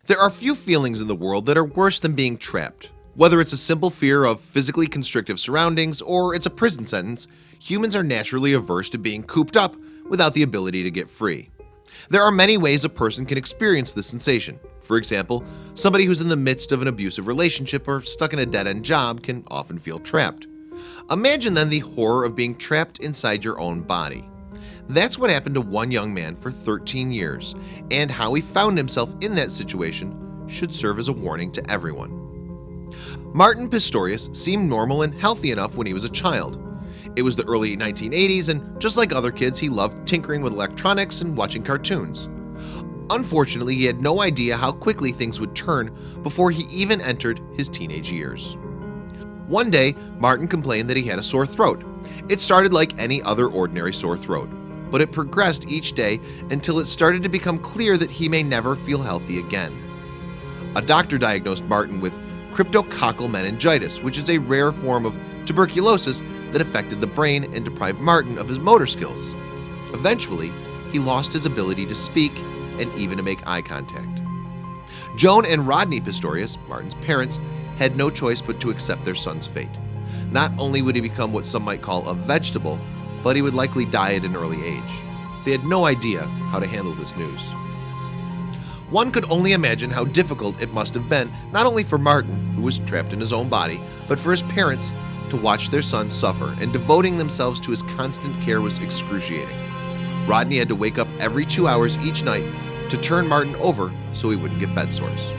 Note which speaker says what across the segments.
Speaker 1: There are few feelings in the world that are worse than being trapped. Whether it's a simple fear of physically constrictive surroundings or it's a prison sentence, humans are naturally averse to being cooped up without the ability to get free. There are many ways a person can experience this sensation. For example, somebody who's in the midst of an abusive relationship or stuck in a dead-end job can often feel trapped. Imagine then the horror of being trapped inside your own body. That's what happened to one young man for 13 years, and how he found himself in that situation should serve as a warning to everyone. Martin Pistorius seemed normal and healthy enough when he was a child. It was the early 1980s, and just like other kids, he loved tinkering with electronics and watching cartoons. Unfortunately, he had no idea how quickly things would turn before he even entered his teenage years. One day, Martin complained that he had a sore throat. It started like any other ordinary sore throat, but it progressed each day until it started to become clear that he may never feel healthy again. A doctor diagnosed Martin with cryptococcal meningitis, which is a rare form of tuberculosis that affected the brain and deprived Martin of his motor skills. Eventually, he lost his ability to speak and even to make eye contact. Joan and Rodney Pistorius, Martin's parents, had no choice but to accept their son's fate. Not only would he become what some might call a vegetable, but he would likely die at an early age. They had no idea how to handle this news. One could only imagine how difficult it must have been, not only for Martin, who was trapped in his own body, but for his parents to watch their son suffer, and devoting themselves to his constant care was excruciating. Rodney had to wake up every 2 hours each night to turn Martin over so he wouldn't get bed sores.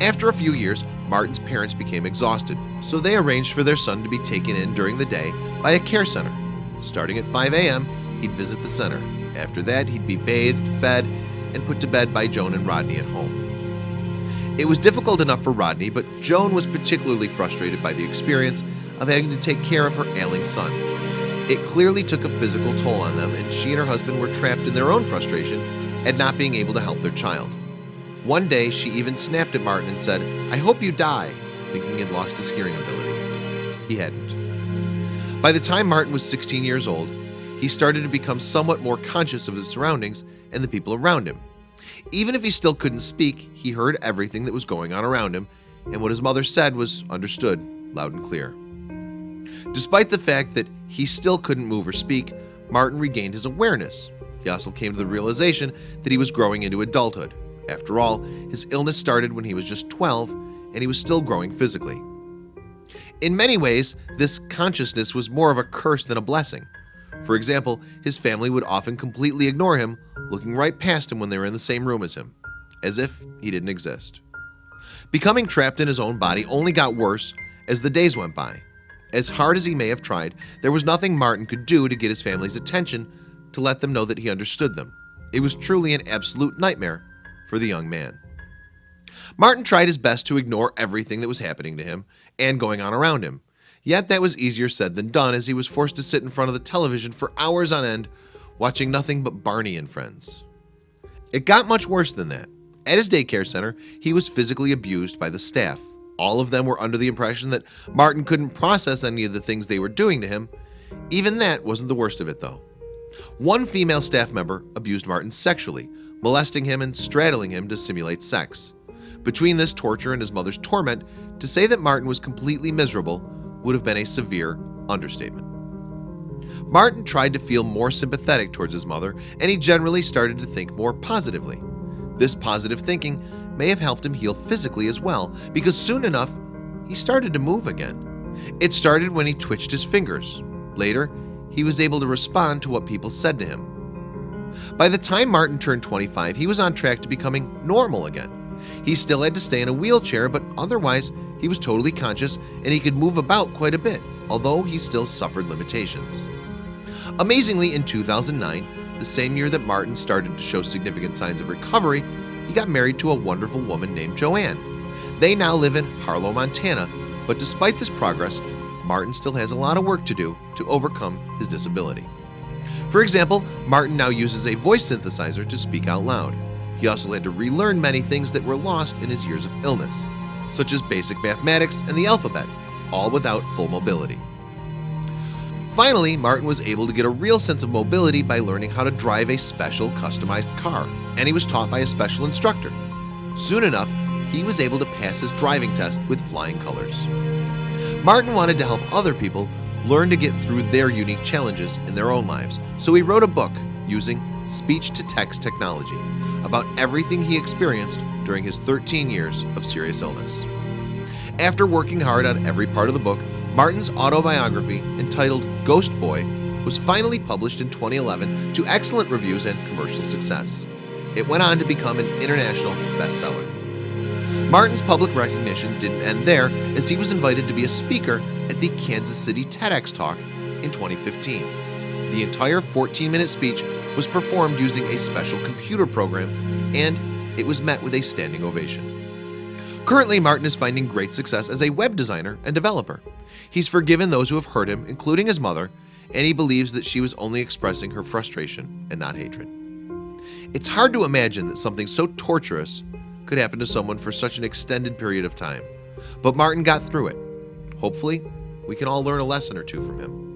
Speaker 1: After a few years, Martin's parents became exhausted, so they arranged for their son to be taken in during the day by a care center. Starting at 5 a.m., he'd visit the center. After that, he'd be bathed, fed, and put to bed by Joan and Rodney at home. It was difficult enough for Rodney, but Joan was particularly frustrated by the experience of having to take care of her ailing son. It clearly took a physical toll on them, and she and her husband were trapped in their own frustration at not being able to help their child. One day, she even snapped at Martin and said, "I hope you die," thinking he had lost his hearing ability. He hadn't. By the time Martin was 16 years old, he started to become somewhat more conscious of his surroundings and the people around him. Even if he still couldn't speak, he heard everything that was going on around him, and what his mother said was understood loud and clear. Despite the fact that he still couldn't move or speak, Martin regained his awareness. He also came to the realization that he was growing into adulthood. After all, his illness started when he was just 12, and he was still growing physically. In many ways, this consciousness was more of a curse than a blessing. For example, his family would often completely ignore him, looking right past him when they were in the same room as him, as if he didn't exist. Becoming trapped in his own body only got worse as the days went by. As hard as he may have tried, there was nothing Martin could do to get his family's attention to let them know that he understood them. It was truly an absolute nightmare for the young man. Martin tried his best to ignore everything that was happening to him and going on around him. Yet that was easier said than done, as he was forced to sit in front of the television for hours on end, watching nothing but Barney and Friends. It got much worse than that. At his daycare center, he was physically abused by the staff. All of them were under the impression that Martin couldn't process any of the things they were doing to him. Even that wasn't the worst of it, though. One female staff member abused Martin sexually, molesting him and straddling him to simulate sex. Between this torture and his mother's torment, to say that Martin was completely miserable would have been a severe understatement. Martin tried to feel more sympathetic towards his mother, and he generally started to think more positively. This positive thinking may have helped him heal physically as well, because soon enough, he started to move again. It started when he twitched his fingers. Later, he was able to respond to what people said to him. By the time Martin turned 25, he was on track to becoming normal again. He still had to stay in a wheelchair, but otherwise, he was totally conscious and he could move about quite a bit, although he still suffered limitations. Amazingly, in 2009, the same year that Martin started to show significant signs of recovery, he got married to a wonderful woman named Joanne. They now live in Harlow, Montana, but despite this progress, Martin still has a lot of work to do to overcome his disability. For example, Martin now uses a voice synthesizer to speak out loud. He also had to relearn many things that were lost in his years of illness, such as basic mathematics and the alphabet, all without full mobility. Finally, Martin was able to get a real sense of mobility by learning how to drive a special customized car, and he was taught by a special instructor. Soon enough, he was able to pass his driving test with flying colors. Martin wanted to help other people learn to get through their unique challenges in their own lives, so he wrote a book using speech-to-text technology about everything he experienced during his 13 years of serious illness. After working hard on every part of the book, Martin's autobiography, entitled Ghost Boy, was finally published in 2011 to excellent reviews and commercial success. It went on to become an international bestseller. Martin's public recognition didn't end there, as he was invited to be a speaker at the Kansas City TEDx talk in 2015. The entire 14-minute speech was performed using a special computer program, and it was met with a standing ovation. Currently, Martin is finding great success as a web designer and developer. He's forgiven those who have hurt him, including his mother, and he believes that she was only expressing her frustration and not hatred. It's hard to imagine that something so torturous could happen to someone for such an extended period of time, but Martin got through it. Hopefully, we can all learn a lesson or two from him.